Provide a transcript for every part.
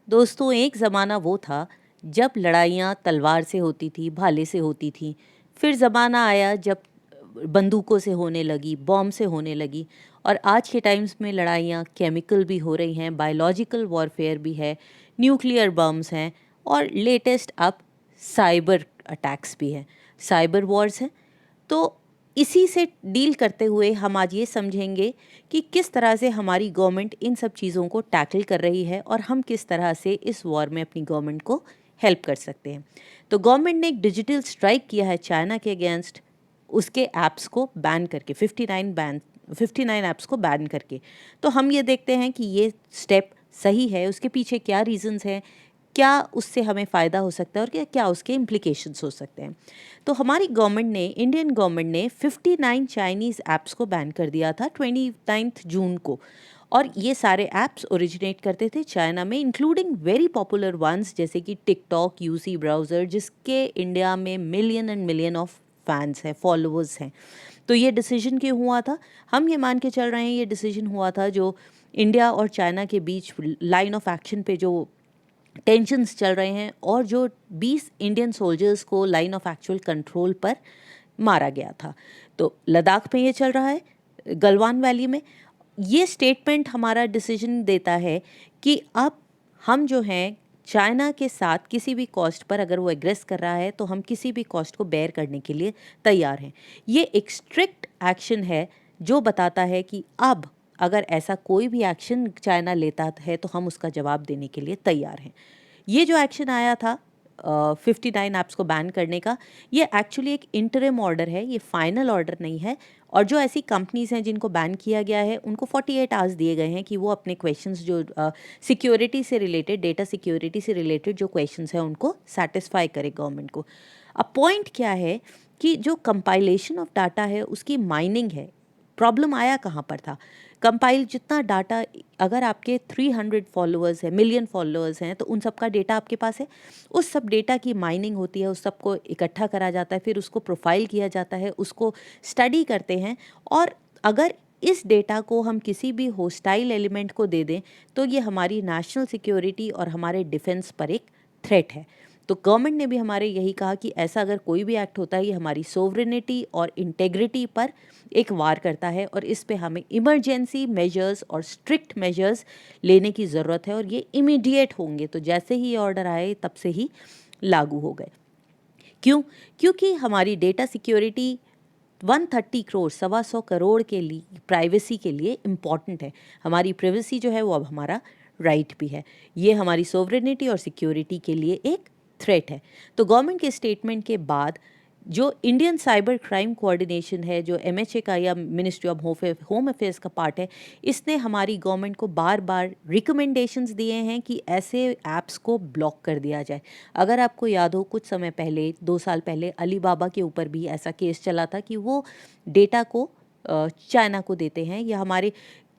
दोस्तों, एक ज़माना वो था जब लड़ाइयाँ तलवार से होती थी, भाले से होती थी। फिर ज़माना आया जब बंदूकों से होने लगी, बॉम्ब से होने लगी। और आज के टाइम्स में लड़ाइयाँ केमिकल भी हो रही हैं, बायोलॉजिकल वॉरफेयर भी है, न्यूक्लियर बम्स हैं और लेटेस्ट अब साइबर अटैक्स भी हैं, साइबर वॉर्स हैं। तो इसी से डील करते हुए हम आज ये समझेंगे कि किस तरह से हमारी गवर्नमेंट इन सब चीज़ों को टैकल कर रही है और हम किस तरह से इस वॉर में अपनी गवर्नमेंट को हेल्प कर सकते हैं। तो गवर्नमेंट ने एक डिजिटल स्ट्राइक किया है चाइना के अगेंस्ट, उसके ऐप्स को बैन करके 59 ऐप्स को बैन करके। तो हम ये देखते हैं कि ये स्टेप सही है, उसके पीछे क्या रीजंस हैं, क्या उससे हमें फ़ायदा हो सकता है और क्या क्या उसके इम्प्लिकेशंस हो सकते हैं। तो हमारी गवर्नमेंट ने, इंडियन गवर्नमेंट ने 59 चाइनीज़ ऐप्स को बैन कर दिया था 29 जून को। और ये सारे ऐप्स ओरिजिनेट करते थे चाइना में, इंक्लूडिंग वेरी पॉपुलर वंस जैसे कि टिकटॉक, यूसी ब्राउज़र, जिसके इंडिया में million and million of fans हैं, फॉलोअर्स हैं। तो ये डिसीजन क्यों हुआ था? हम ये मान के चल रहे हैं ये डिसीजन हुआ था जो इंडिया और चाइना के बीच लाइन ऑफ एक्शन पे जो टेंशन्स चल रहे हैं और जो 20 इंडियन सोल्जर्स को लाइन ऑफ एक्चुअल कंट्रोल पर मारा गया था। तो लद्दाख में ये चल रहा है, गलवान वैली में। ये स्टेटमेंट हमारा डिसीजन देता है कि अब हम जो हैं चाइना के साथ किसी भी कॉस्ट पर, अगर वो एग्रेस कर रहा है तो हम किसी भी कॉस्ट को बेयर करने के लिए तैयार हैं। ये एक स्ट्रिक्ट एक्शन है जो बताता है कि अब अगर ऐसा कोई भी एक्शन चाइना लेता है तो हम उसका जवाब देने के लिए तैयार हैं। ये जो एक्शन आया था 59 ऐप्स को बैन करने का, ये एक्चुअली एक इंटरिम ऑर्डर है, ये फाइनल ऑर्डर नहीं है। और जो ऐसी कंपनीज हैं जिनको बैन किया गया है उनको 48 आवर्स दिए गए हैं कि वो अपने क्वेश्चंस जो सिक्योरिटी से रिलेटेड, डेटा सिक्योरिटी से रिलेटेड जो क्वेश्चंस हैं उनको सेटिस्फाई करे गवर्नमेंट को। अब पॉइंट क्या है कि जो कंपाइलेशन ऑफ डाटा है उसकी माइनिंग है। प्रॉब्लम आया कहाँ पर था? कंपाइल जितना डाटा, अगर आपके 300 फॉलोअर्स हैं, मिलियन फॉलोअर्स हैं, तो उन सब का डेटा आपके पास है। उस सब डेटा की माइनिंग होती है, उस सब को इकट्ठा करा जाता है, फिर उसको प्रोफाइल किया जाता है, उसको स्टडी करते हैं। और अगर इस डेटा को हम किसी भी होस्टाइल एलिमेंट को दे दें तो ये हमारी नेशनल सिक्योरिटी और हमारे डिफेंस पर एक थ्रेट है। तो गवर्नमेंट ने भी हमारे यही कहा कि ऐसा अगर कोई भी एक्ट होता है ये हमारी सोवरेनिटी और इंटेग्रिटी पर एक वार करता है और इस पे हमें इमरजेंसी मेजर्स और स्ट्रिक्ट मेजर्स लेने की ज़रूरत है और ये इमीडिएट होंगे। तो जैसे ही ये ऑर्डर आए तब से ही लागू हो गए। क्यों? क्योंकि हमारी डेटा सिक्योरिटी 130 करोड़, 125 करोड़ के लिए प्राइवेसी के लिए इम्पॉर्टेंट है। हमारी प्राइवेसी जो है वो अब हमारा राइट भी है। ये हमारी सोवरेनिटी और सिक्योरिटी के लिए एक थ्रेट है। तो गवर्नमेंट के स्टेटमेंट के बाद जो इंडियन साइबर क्राइम कोऑर्डिनेशन है, जो एमएचए का या मिनिस्ट्री ऑफ होम अफेयर्स का पार्ट है, इसने हमारी गवर्नमेंट को बार बार रिकमेंडेशंस दिए हैं कि ऐसे ऐप्स को ब्लॉक कर दिया जाए। अगर आपको याद हो, कुछ समय पहले, 2 साल पहले, अली बाबा के ऊपर भी ऐसा केस चला था कि वो डेटा को चाइना को देते हैं या हमारे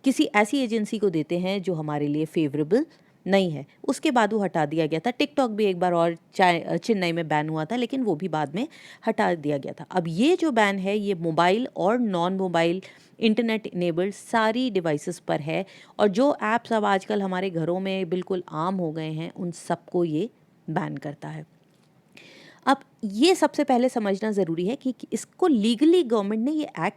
किसी ऐसी एजेंसी को देते हैं जो हमारे लिए फेवरेबल नहीं है। उसके बाद वो हटा दिया गया था। टिकटॉक भी एक बार और चेन्नई में बैन हुआ था, लेकिन वो भी बाद में हटा दिया गया था। अब ये जो बैन है ये मोबाइल और नॉन मोबाइल इंटरनेट इनेबल्ड सारी डिवाइसेस पर है और जो ऐप्स अब आजकल हमारे घरों में बिल्कुल आम हो गए हैं उन सबको ये बैन करता है। अब ये सबसे पहले समझना ज़रूरी है कि इसको लीगली गवर्नमेंट ने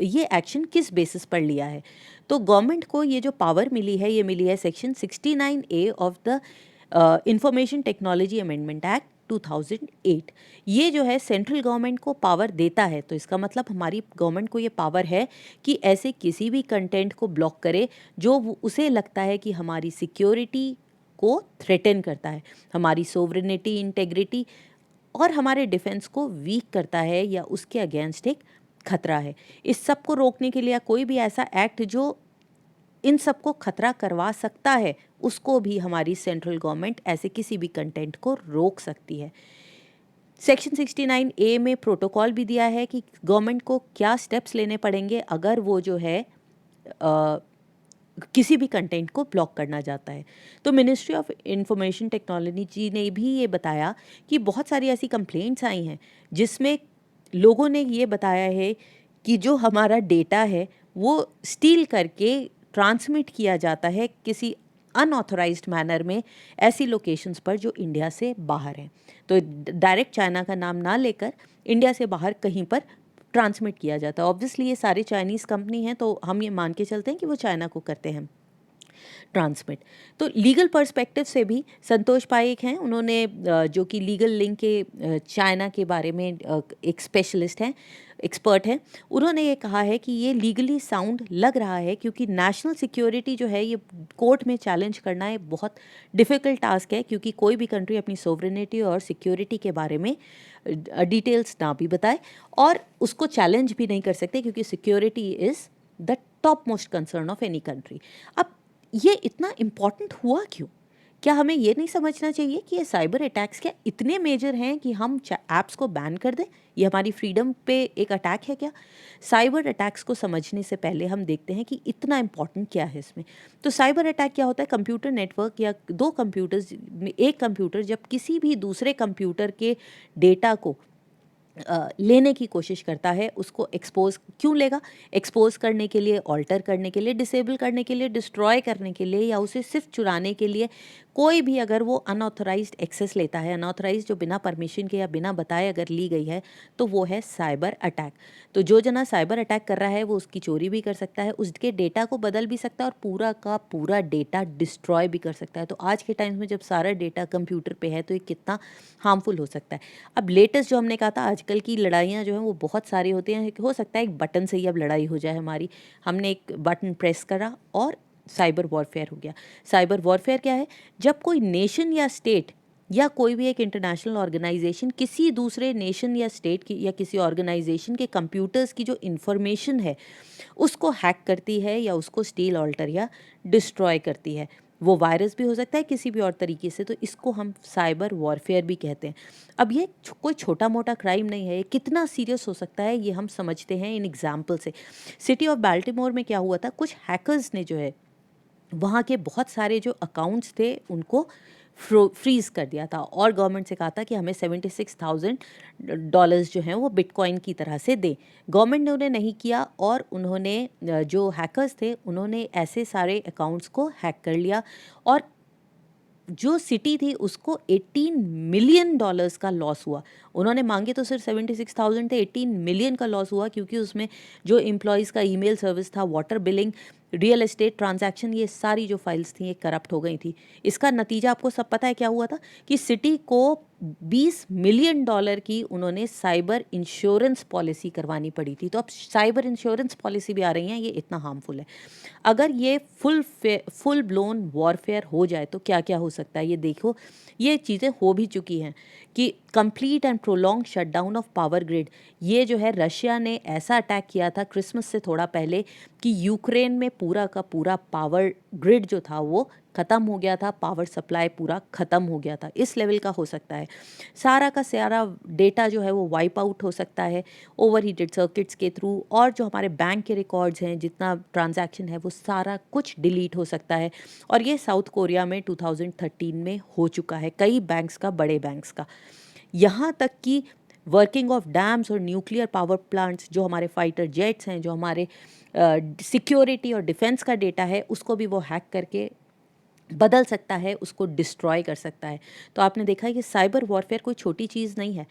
ये एक्शन किस बेसिस पर लिया है। तो गवर्नमेंट को ये जो पावर मिली है ये मिली है section 69A of the information technology amendment act 2008। ये जो है सेंट्रल गवर्नमेंट को पावर देता है। तो इसका मतलब हमारी गवर्नमेंट को ये पावर है कि ऐसे किसी भी कंटेंट को ब्लॉक करे जो उसे लगता है कि हमारी सिक्योरिटी को थ्रेटन करता है, हमारी सोवरेनिटी, इंटेग्रिटी और हमारे डिफेंस को वीक करता है या उसके अगेंस्ट एक खतरा है। इस सब को रोकने के लिए कोई भी ऐसा एक्ट जो इन सब को खतरा करवा सकता है उसको भी हमारी सेंट्रल गवर्नमेंट ऐसे किसी भी कंटेंट को रोक सकती है। सेक्शन 69A में प्रोटोकॉल भी दिया है कि गवर्नमेंट को क्या स्टेप्स लेने पड़ेंगे अगर वो जो है किसी भी कंटेंट को ब्लॉक करना चाहता है। तो मिनिस्ट्री ऑफ इंफॉर्मेशन टेक्नोलॉजी ने भी ये बताया कि बहुत सारी ऐसी कंप्लेंट्स आई हैं जिसमें लोगों ने ये बताया है कि जो हमारा डेटा है वो स्टील करके ट्रांसमिट किया जाता है किसी अनऑथराइज्ड मैनर में ऐसी लोकेशंस पर जो इंडिया से बाहर हैं। तो डायरेक्ट चाइना का नाम ना लेकर इंडिया से बाहर कहीं पर ट्रांसमिट किया जाता है। ऑब्वियसली ये सारी चाइनीज़ कंपनी हैं, तो हम ये मान के चलते हैं कि वो चाइना को करते हैं ट्रांसमिट। तो लीगल पर्सपेक्टिव से भी संतोष पाईक हैं, उन्होंने जो कि लीगल लिंक के चाइना के बारे में एक स्पेशलिस्ट हैं, एक्सपर्ट हैं, उन्होंने ये कहा है कि ये लीगली साउंड लग रहा है, क्योंकि नेशनल सिक्योरिटी जो है ये कोर्ट में चैलेंज करना एक बहुत डिफ़िकल्ट टास्क है, क्योंकि कोई भी कंट्री अपनी सोवरेनिटी और सिक्योरिटी के बारे में डिटेल्स ना भी बताए और उसको चैलेंज भी नहीं कर सकते, क्योंकि security is the top most concern of any country. अब ये इतना इम्पॉर्टेंट हुआ क्यों? क्या हमें ये नहीं समझना चाहिए कि ये साइबर अटैक्स क्या इतने मेजर हैं कि हम ऐप्स को बैन कर दें? ये हमारी फ्रीडम पे एक अटैक है क्या? साइबर अटैक्स को समझने से पहले हम देखते हैं कि इतना इम्पॉर्टेंट क्या है इसमें। तो साइबर अटैक क्या होता है? कंप्यूटर नेटवर्क या दो कंप्यूटर्स में एक कंप्यूटर जब किसी भी दूसरे कंप्यूटर के डेटा को लेने की कोशिश करता है, उसको एक्सपोज क्यों लेगा? एक्सपोज करने के लिए, ऑल्टर करने के लिए, डिसेबल करने के लिए, डिस्ट्रॉय करने के लिए, या उसे सिर्फ चुराने के लिए। कोई भी अगर वो अनऑथराइज्ड एक्सेस लेता है, अनऑथराइज्ड जो बिना परमिशन के या बिना बताए अगर ली गई है, तो वो है साइबर अटैक। तो जो जना साइबर अटैक कर रहा है वो उसकी चोरी भी कर सकता है, उसके डेटा को बदल भी सकता है और पूरा का पूरा डेटा डिस्ट्रॉय भी कर सकता है। तो आज के टाइम में जब सारा डेटा कंप्यूटर पे है तो ये कितना हार्मफुल हो सकता है। अब लेटेस्ट जो हमने कहा था, आजकल की लड़ाइयाँ जो हैं वो बहुत सारी होती हैं। हो सकता है एक बटन से ही अब लड़ाई हो जाए हमारी, हमने एक बटन प्रेस करा और साइबर वॉरफेयर हो गया। साइबर वॉरफेयर क्या है? जब कोई नेशन या स्टेट या कोई भी एक इंटरनेशनल ऑर्गेनाइजेशन किसी दूसरे नेशन या स्टेट की या किसी ऑर्गेनाइजेशन के कंप्यूटर्स की जो इंफॉर्मेशन है उसको हैक करती है या उसको स्टील ऑल्टर या डिस्ट्रॉय करती है। वो वायरस भी हो सकता है किसी भी और तरीके से, तो इसको हम साइबर वॉरफेयर भी कहते हैं। अब ये कोई छोटा मोटा क्राइम नहीं है, ये कितना सीरियस हो सकता है ये हम समझते हैं इन एग्जाम्पल से। सिटी ऑफ बाल्टीमोर में क्या हुआ था, कुछ हैकर्स ने जो है वहाँ के बहुत सारे जो अकाउंट्स थे उनको फ्रीज़ कर दिया था और गवर्नमेंट से कहा था कि हमें $76,000 जो हैं वो बिटकॉइन की तरह से दें। गवर्नमेंट ने उन्हें नहीं किया और उन्होंने जो हैकर्स थे उन्होंने ऐसे सारे अकाउंट्स को हैक कर लिया और जो सिटी थी उसको $18 मिलियन का लॉस हुआ। उन्होंने मांगे तो सिर्फ 76,000 थे, 18 मिलियन का लॉस हुआ, क्योंकि उसमें जो एम्प्लॉयज़ का ईमेल सर्विस था, water billing, real estate transaction, ये सारी जो फाइल्स थी ये करप्ट हो गई थी। इसका नतीजा आपको सब पता है क्या हुआ था कि सिटी को $20 मिलियन की उन्होंने साइबर इंश्योरेंस पॉलिसी करवानी पड़ी थी। तो अब साइबर इंश्योरेंस पॉलिसी भी आ रही है, ये इतना हार्मफुल है। अगर ये फुल ब्लोन वॉरफेयर हो जाए तो क्या क्या हो सकता है ये देखो। ये चीज़ें हो भी चुकी हैं कि complete and prolong shutdown of power grid. ये जो है रशिया ने ऐसा अटैक किया था क्रिसमस से थोड़ा पहले कि यूक्रेन में पूरा का पूरा पावर ग्रिड जो था वो ख़त्म हो गया था, पावर सप्लाई पूरा ख़त्म हो गया था। इस लेवल का हो सकता है। सारा का सारा डेटा जो है वो वाइप आउट हो सकता है ओवर हीटेड सर्किट्स के थ्रू, और जो हमारे बैंक के रिकॉर्ड्स हैं, जितना ट्रांजैक्शन है वो सारा कुछ डिलीट हो सकता है। और ये साउथ कोरिया में 2013 में हो चुका है, कई बैंक्स का, बड़े बैंक्स का। यहाँ तक कि वर्किंग ऑफ डैम्स और न्यूक्लियर पावर प्लांट्स, जो हमारे फाइटर जेट्स हैं, जो हमारे सिक्योरिटी और डिफेंस का डेटा है, उसको भी वो हैक करके बदल सकता है, उसको डिस्ट्रॉय कर सकता है। तो आपने देखा है कि साइबर वॉरफेयर कोई छोटी चीज़ नहीं है।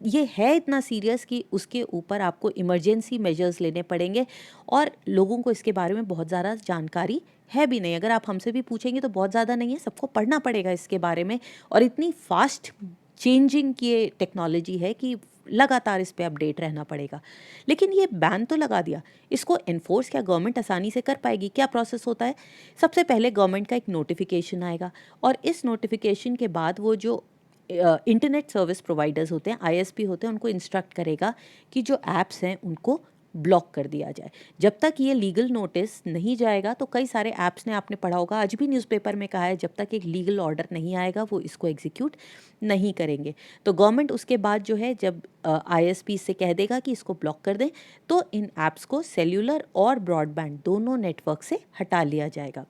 ये है इतना सीरियस कि उसके ऊपर आपको इमरजेंसी मेजर्स लेने पड़ेंगे और लोगों को इसके बारे में बहुत ज़्यादा जानकारी है भी नहीं। अगर आप हमसे भी पूछेंगे तो बहुत ज़्यादा नहीं है, सबको पढ़ना पड़ेगा इसके बारे में। और इतनी फास्ट चेंजिंग की टेक्नोलॉजी है कि लगातार इस पे अपडेट रहना पड़ेगा। लेकिन ये बैन तो लगा दिया, इसको एनफोर्स क्या गवर्नमेंट आसानी से कर पाएगी? क्या प्रोसेस होता है? सबसे पहले गवर्नमेंट का एक नोटिफिकेशन आएगा और इस नोटिफिकेशन के बाद वो जो इंटरनेट सर्विस प्रोवाइडर्स होते हैं, आईएसपी होते हैं, उनको इंस्ट्रक्ट करेगा कि जो ऐप्स हैं उनको ब्लॉक कर दिया जाए। जब तक ये लीगल नोटिस नहीं जाएगा तो कई सारे ऐप्स ने, आपने पढ़ा होगा, आज भी न्यूज़पेपर में कहा है, जब तक एक लीगल ऑर्डर नहीं आएगा वो इसको एग्जीक्यूट नहीं करेंगे। तो गवर्नमेंट उसके बाद जो है, जब आईएसपी से कह देगा कि इसको ब्लॉक कर दें, तो इन ऐप्स को सेल्यूलर और ब्रॉडबैंड दोनों नेटवर्क से हटा लिया जाएगा।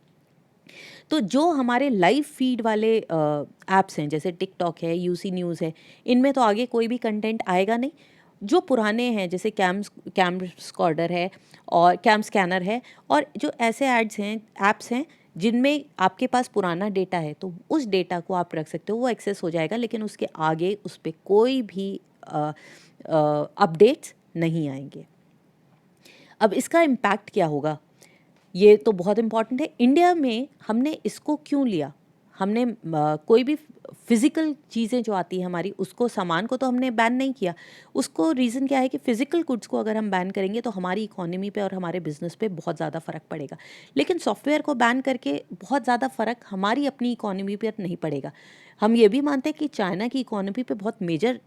तो जो हमारे लाइव फीड वाले ऐप्स हैं, जैसे टिकटॉक है, यूसी न्यूज़ है, इनमें तो आगे कोई भी कंटेंट आएगा नहीं। जो पुराने हैं, जैसे कैम स्कॉर्डर है और कैम स्कैनर है, और जो ऐसे एड्स हैं, ऐप्स हैं जिनमें आपके पास पुराना डेटा है तो उस डेटा को आप रख सकते हो, वो एक्सेस हो जाएगा, लेकिन उसके आगे उस पर कोई भी अपडेट्स नहीं आएंगे। अब इसका इम्पैक्ट क्या होगा, ये तो बहुत इम्पॉर्टेंट है। इंडिया में हमने इसको क्यों लिया, हमने कोई भी फिज़िकल चीज़ें जो आती है हमारी, उसको सामान को तो हमने बैन नहीं किया। उसको रीज़न क्या है कि फ़िज़िकल गुड्स को अगर हम बैन करेंगे तो हमारी इकोनॉमी पे और हमारे बिजनेस पे बहुत ज़्यादा फ़र्क पड़ेगा, लेकिन सॉफ्टवेयर को बैन करके बहुत ज़्यादा फ़र्क हमारी अपनी इकोनॉमी पर नहीं पड़ेगा। हम ये भी मानते हैं कि चाइना की इकोनॉमी पे बहुत मेजर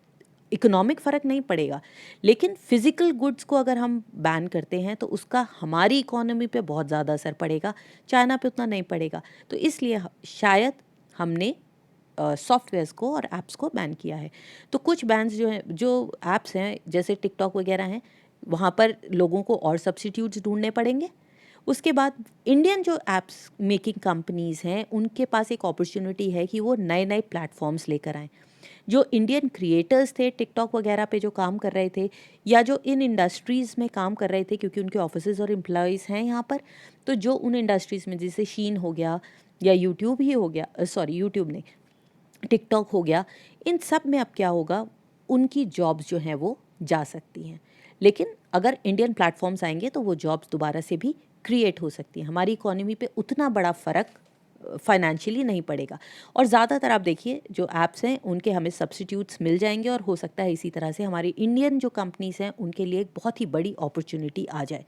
इकोनॉमिक फ़र्क नहीं पड़ेगा, लेकिन फ़िज़िकल गुड्स को अगर हम बैन करते हैं तो उसका हमारी इकोनॉमी पे बहुत ज़्यादा असर पड़ेगा, चाइना पे उतना नहीं पड़ेगा। तो इसलिए शायद हमने सॉफ्टवेयर्स को और ऐप्स को बैन किया है। तो कुछ बैन्स जो हैं, जो ऐप्स हैं जैसे टिकटॉक वगैरह हैं, वहाँ पर लोगों को और सब्स्टिट्यूट्स ढूंढने पड़ेंगे। उसके बाद इंडियन जो ऐप्स मेकिंग कंपनीज़ हैं, उनके पास एक अपॉर्चुनिटी है कि वो नए नए प्लेटफॉर्म्स लेकर आएँ। जो इंडियन क्रिएटर्स थे टिकटॉक वगैरह पे जो काम कर रहे थे, या जो इन इंडस्ट्रीज़ में काम कर रहे थे, क्योंकि उनके ऑफिसेज और एम्प्लॉयज़ हैं यहाँ पर, तो जो उन इंडस्ट्रीज़ में जैसे शीन हो गया या यूट्यूब ही हो गया, सॉरी यूट्यूब नहीं, टिकटॉक हो गया, इन सब में अब क्या होगा, उनकी जॉब्स जो हैं वो जा सकती हैं। लेकिन अगर इंडियन प्लेटफॉर्म्स आएंगे तो वो जॉब्स दोबारा से भी क्रिएट हो सकती हैं। हमारी इकोनॉमी पे उतना बड़ा फ़र्क फाइनेंशियली नहीं पड़ेगा। और ज़्यादातर आप देखिए जो ऐप्स हैं उनके हमें सब्स्टिट्यूट्स मिल जाएंगे, और हो सकता है इसी तरह से हमारी इंडियन जो कंपनीज़ हैं उनके लिए एक बहुत ही बड़ी अपॉर्चुनिटी आ जाए।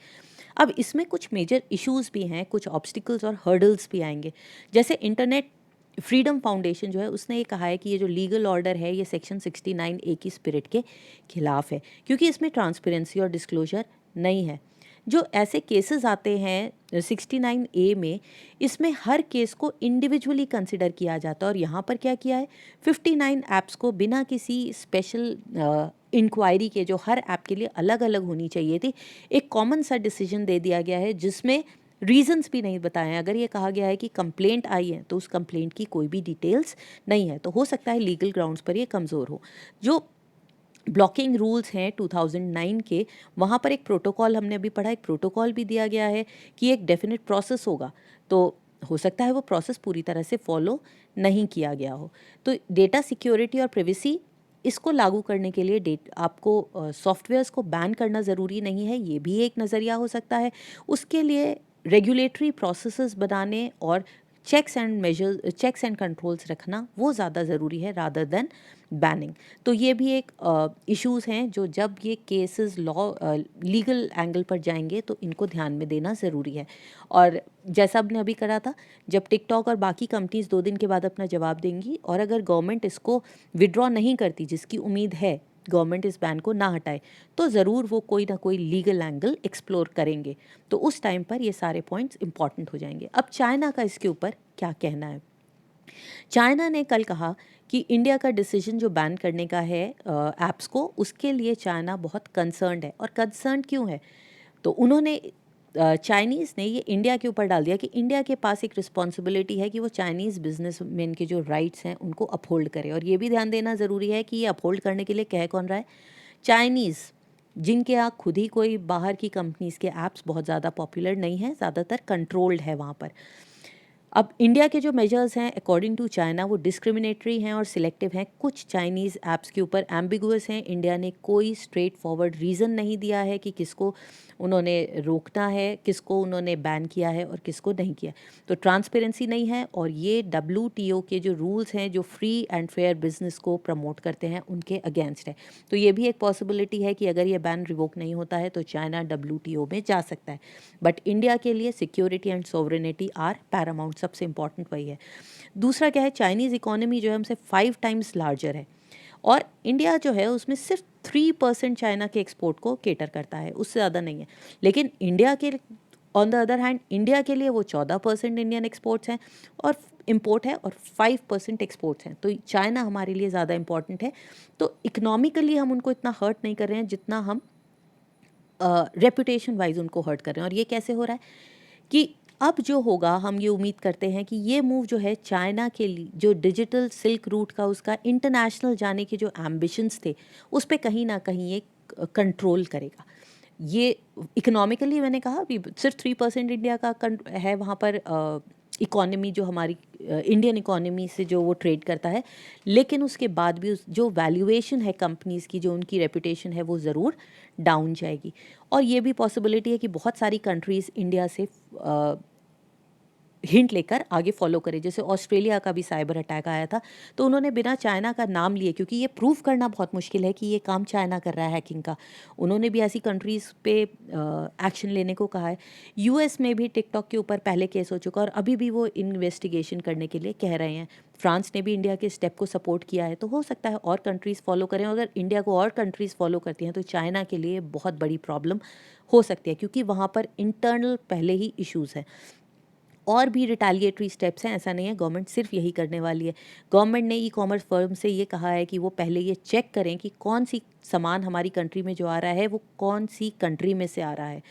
अब इसमें कुछ मेजर इश्यूज़ भी हैं, कुछ ऑब्स्टिकल्स और हर्डल्स भी आएंगे। जैसे इंटरनेट फ्रीडम फाउंडेशन जो है, उसने ये कहा है कि ये जो लीगल ऑर्डर है ये सेक्शन 69A की स्पिरिट के खिलाफ है, क्योंकि इसमें ट्रांसपेरेंसी और डिस्क्लोजर नहीं है। जो ऐसे केसेस आते हैं 69A में, इसमें हर केस को इंडिविजुअली कंसिडर किया जाता है, और यहाँ पर क्या किया है, 59 ऐप्स को बिना किसी स्पेशल इंक्वायरी के, जो हर ऐप के लिए अलग अलग होनी चाहिए थी, एक कॉमन सा डिसीजन दे दिया गया है, जिसमें रीजंस भी नहीं बताए हैं। अगर ये कहा गया है कि कंप्लेंट आई है तो उस कंप्लेंट की कोई भी डिटेल्स नहीं है, तो हो सकता है लीगल ग्राउंड्स पर ये कमज़ोर हो। जो ब्लॉकिंग रूल्स हैं 2009 के, वहाँ पर एक प्रोटोकॉल हमने अभी पढ़ा, एक प्रोटोकॉल भी दिया गया है कि एक डेफिनेट प्रोसेस होगा, तो हो सकता है वो प्रोसेस पूरी तरह से फॉलो नहीं किया गया हो। तो डेटा सिक्योरिटी और प्राइवेसी, इसको लागू करने के लिए आपको सॉफ्टवेयर्स को बैन करना ज़रूरी नहीं है, ये भी एक नज़रिया हो सकता है। उसके लिए रेगुलेटरी प्रोसेसेस बनाने और चेक्स एंड कंट्रोल्स रखना वो ज़्यादा ज़रूरी है रादर देन बैनिंग। तो ये भी एक इश्यूज़ हैं जो जब ये केसेस लीगल एंगल पर जाएंगे तो इनको ध्यान में देना ज़रूरी है। और जैसा हमने अभी करा था, जब टिकटॉक और बाकी कंपनीज 2 दिन के बाद अपना जवाब देंगी, और अगर गवर्नमेंट इसको विड्रॉ नहीं करती, जिसकी उम्मीद है गवर्नमेंट इस बैन को ना हटाए, तो ज़रूर वो कोई ना कोई लीगल एंगल एक्सप्लोर करेंगे। तो उस टाइम पर ये सारे पॉइंट्स इंपॉर्टेंट हो जाएंगे। अब चाइना का इसके ऊपर क्या कहना है। चाइना ने कल कहा कि इंडिया का डिसीजन जो बैन करने का है ऐप्स को, उसके लिए चाइना बहुत कंसर्न्ड है। और कंसर्न क्यों है, तो उन्होंने चाइनीज़ ने ये इंडिया के ऊपर डाल दिया कि इंडिया के पास एक रिस्पॉन्सिबिलिटी है कि वो चाइनीज़ बिजनेसमैन के जो राइट्स हैं उनको अपहोल्ड करे। और ये भी ध्यान देना ज़रूरी है कि ये अपहोल्ड करने के लिए कह कौन रहा है, चाइनीज़, जिनके यहाँ खुद ही कोई बाहर की कंपनीज़ के ऐप्स बहुत ज़्यादा पॉपुलर नहीं हैं, ज़्यादातर कंट्रोल्ड है वहाँ पर। अब इंडिया के जो मेजर्स हैं अकॉर्डिंग टू चाइना, वो डिस्क्रिमिनेटरी हैं और सिलेक्टिव हैं, कुछ चाइनीज़ ऐप्स के ऊपर एम्बिगुअस हैं। इंडिया ने कोई स्ट्रेट फॉरवर्ड रीज़न नहीं दिया है कि किसको उन्होंने रोकना है, किसको उन्होंने बैन किया है और किसको नहीं किया। तो ट्रांसपेरेंसी नहीं है, और ये WTO के जो रूल्स हैं जो फ्री एंड फेयर बिजनेस को प्रमोट करते हैं, उनके अगेंस्ट है। तो ये भी एक पॉसिबिलिटी है कि अगर ये बैन रिवोक नहीं होता है तो चाइना WTO में जा सकता है। बट इंडिया के लिए security and sovereignty are paramount, सबसे इंपॉर्टेंट वही है। दूसरा क्या है, चाइनीज़ इकोनॉमी जो है हमसे 5 टाइम्स लार्जर है, और इंडिया जो है उसमें सिर्फ 3% चाइना के एक्सपोर्ट को केटर करता है, उससे ज़्यादा नहीं है। लेकिन इंडिया के on the other hand, India के लिए वो 14% इंडियन एक्सपोर्ट्स हैं और इम्पोर्ट है, और 5% एक्सपोर्ट्स हैं। तो चाइना हमारे लिए ज़्यादा इंपॉर्टेंट है। तो इकोनॉमिकली हम उनको इतना हर्ट नहीं कर रहे हैं जितना हम रेपुटेशन वाइज उनको हर्ट कर रहे हैं। और ये कैसे हो रहा है कि अब जो होगा, हम ये उम्मीद करते हैं कि ये मूव जो है चाइना के लिए, जो डिजिटल सिल्क रूट का उसका इंटरनेशनल जाने के जो एम्बिशंस थे, उस पर कहीं ना कहीं ये कंट्रोल करेगा। ये इकोनॉमिकली मैंने कहा अभी सिर्फ 3% इंडिया का है वहाँ पर इकोनॉमी जो हमारी इंडियन इकोनॉमी से जो वो ट्रेड करता है, लेकिन उसके बाद भी उस जो वैल्यूएशन है कंपनीज़ की, जो उनकी रेपुटेशन है, वो ज़रूर डाउन जाएगी। और ये भी पॉसिबिलिटी है कि बहुत सारी कंट्रीज़ इंडिया से हिंट लेकर आगे फॉलो करें। जैसे ऑस्ट्रेलिया का भी साइबर अटैक आया था, तो उन्होंने बिना चाइना का नाम लिए, क्योंकि ये प्रूव करना बहुत मुश्किल है कि ये काम चाइना कर रहा है हैकिंग का, उन्होंने भी ऐसी कंट्रीज़ पे एक्शन लेने को कहा है। यूएस में भी टिकटॉक के ऊपर पहले केस हो चुका और अभी भी वो इन्वेस्टिगेशन करने के लिए कह रहे हैं। फ्रांस ने भी इंडिया के स्टेप को सपोर्ट किया है, तो हो सकता है और कंट्रीज़ फॉलो करें। अगर इंडिया को और कंट्रीज़ फॉलो करती हैं तो चाइना के लिए बहुत बड़ी प्रॉब्लम हो सकती है, क्योंकि वहाँ पर इंटरनल पहले ही इश्यूज़ हैं। और भी रिटेलिएटरी स्टेप्स हैं, ऐसा नहीं है गवर्नमेंट सिर्फ यही करने वाली है। गवर्नमेंट ने ई कॉमर्स फर्म से ये कहा है कि वो पहले ये चेक करें कि कौन सी सामान हमारी कंट्री में जो आ रहा है वो कौन सी कंट्री में से आ रहा है,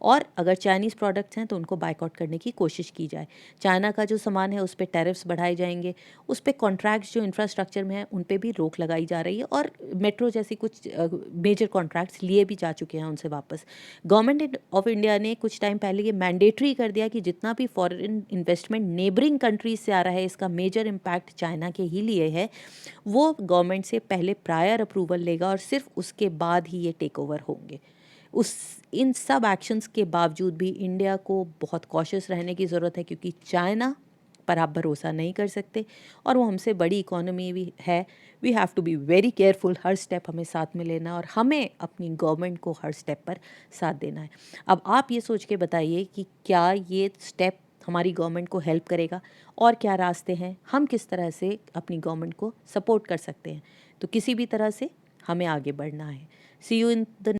और अगर चाइनीज़ प्रोडक्ट्स हैं तो उनको बायकॉट करने की कोशिश की जाए। चाइना का जो सामान है उस पे टैरिफ्स बढ़ाए जाएंगे, उस पे कॉन्ट्रैक्ट्स जो इंफ्रास्ट्रक्चर में है उन पे भी रोक लगाई जा रही है, और मेट्रो जैसी कुछ मेजर कॉन्ट्रैक्ट्स लिए भी जा चुके हैं उनसे वापस। गवर्नमेंट ऑफ इंडिया ने कुछ टाइम पहले ये मैंडेटरी कर दिया कि जितना भी फॉरेन इन्वेस्टमेंट नेबरिंग कंट्रीज से आ रहा है, इसका मेजर इम्पैक्ट चाइना के ही लिए है, वो गवर्नमेंट से पहले प्रायर अप्रूवल लेगा और सिर्फ उसके बाद ही ये टेक ओवर होंगे। उस इन सब एक्शंस के बावजूद भी इंडिया को बहुत कॉशियस रहने की ज़रूरत है, क्योंकि चाइना पर आप भरोसा नहीं कर सकते और वो हमसे बड़ी इकोनॉमी भी है। We have to be very careful, हर स्टेप हमें साथ में लेना है और हमें अपनी गवर्नमेंट को हर स्टेप पर साथ देना है। अब आप ये सोच के बताइए कि क्या ये स्टेप हमारी गवर्नमेंट को हेल्प करेगा, और क्या रास्ते हैं, हम किस तरह से अपनी गवर्नमेंट को सपोर्ट कर सकते हैं। तो किसी भी तरह से हमें आगे बढ़ना है। सी यू इन द